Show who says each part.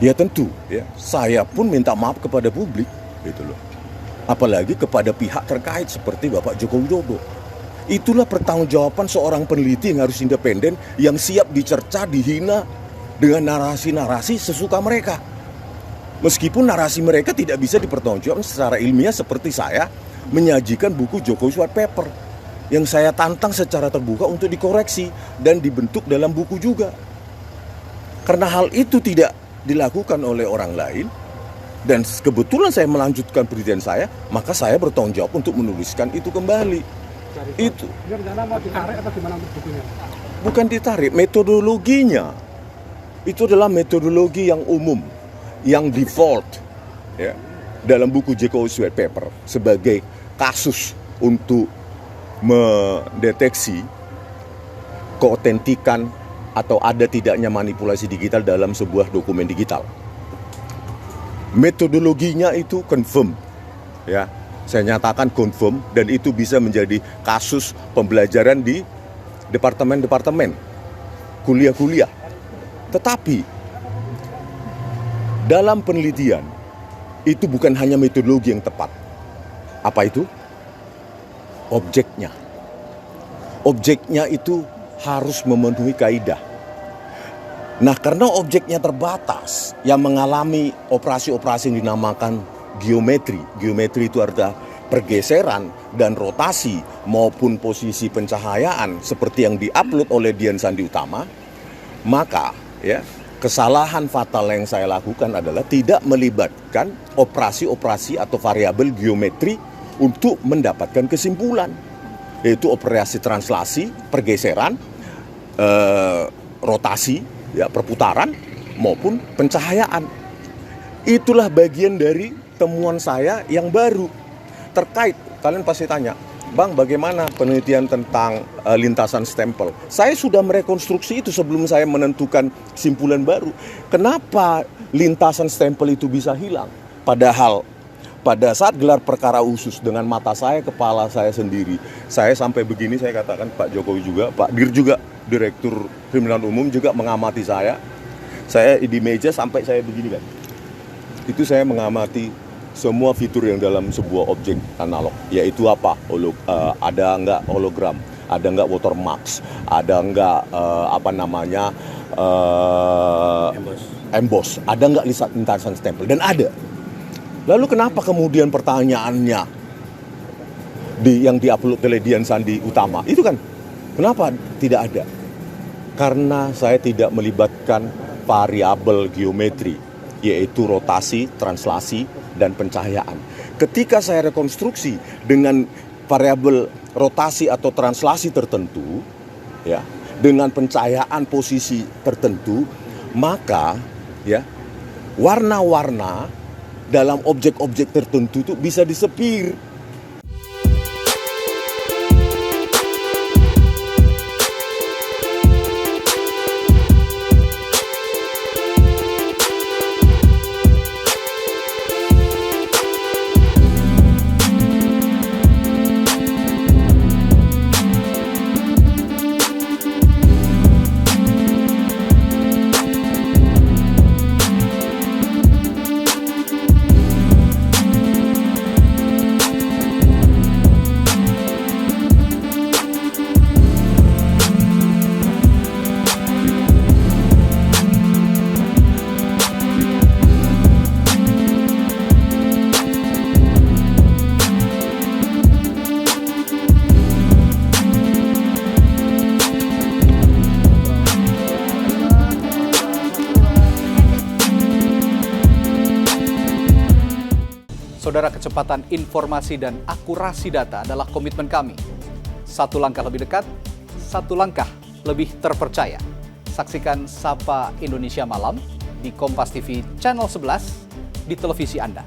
Speaker 1: Ya tentu, ya saya pun minta maaf kepada publik, gitu loh. Apalagi kepada pihak terkait seperti Bapak Joko Widodo. Itulah pertanggungjawaban seorang peneliti yang harus independen, yang siap dicerca, dihina dengan narasi-narasi sesuka mereka. Meskipun narasi mereka tidak bisa dipertanggungjawabkan secara ilmiah seperti saya menyajikan buku Jokowi White Paper yang saya tantang secara terbuka untuk dikoreksi dan dibentuk dalam buku juga. Karena hal itu tidak dilakukan oleh orang lain dan kebetulan saya melanjutkan penelitian saya, maka saya bertanggung jawab untuk menuliskan itu kembali. Itu
Speaker 2: rencana mau ditarik atau gimana bukunya?
Speaker 1: Bukan ditarik, metodologinya itu adalah metodologi yang umum, yang default ya, dalam buku Jokowi White Paper sebagai kasus untuk mendeteksi keotentikan atau ada tidaknya manipulasi digital dalam sebuah dokumen digital. Metodologinya itu confirm, ya, saya nyatakan confirm, dan itu bisa menjadi kasus pembelajaran di departemen-departemen, kuliah-kuliah. Tetapi dalam penelitian itu bukan hanya metodologi yang tepat. Apa itu? Objeknya. Objeknya itu harus memenuhi kaidah. Nah, karena objeknya terbatas, yang mengalami operasi-operasi yang dinamakan geometri. Geometri itu artinya pergeseran dan rotasi maupun posisi pencahayaan seperti yang diupload oleh Dian Sandi Utama, maka ya, kesalahan fatal yang saya lakukan adalah tidak melibatkan operasi-operasi atau variabel geometri untuk mendapatkan kesimpulan, yaitu operasi translasi, pergeseran, rotasi, ya, perputaran maupun pencahayaan. Itulah bagian dari temuan saya yang baru terkait. Kalian pasti tanya, Bang, bagaimana penelitian tentang lintasan stempel? Saya sudah merekonstruksi itu sebelum saya menentukan kesimpulan baru. Kenapa lintasan stempel itu bisa hilang? Padahal pada saat gelar perkara khusus dengan mata saya, kepala saya sendiri, saya sampai begini, saya katakan Pak Jokowi juga, Pak Dir juga, Direktur Kriminal Umum juga mengamati saya. Saya di meja sampai saya begini kan. Itu saya mengamati semua fitur yang dalam sebuah objek analog, yaitu apa? Ada nggak hologram, ada nggak watermarks, ada nggak emboss, ada nggak lintasan stempel, dan ada. Lalu kenapa kemudian pertanyaannya yang diupload oleh Dian Sandi Utama itu kan, kenapa tidak ada? Karena saya tidak melibatkan variabel geometri, yaitu rotasi, translasi, dan pencahayaan. Ketika saya rekonstruksi dengan variabel rotasi atau translasi tertentu, ya, dengan pencahayaan posisi tertentu, maka ya, warna-warna dalam objek-objek tertentu itu bisa disepir.
Speaker 3: Saudara, kecepatan informasi dan akurasi data adalah komitmen kami. Satu langkah lebih dekat, satu langkah lebih terpercaya. Saksikan Sapa Indonesia Malam di Kompas TV Channel 11 di televisi Anda.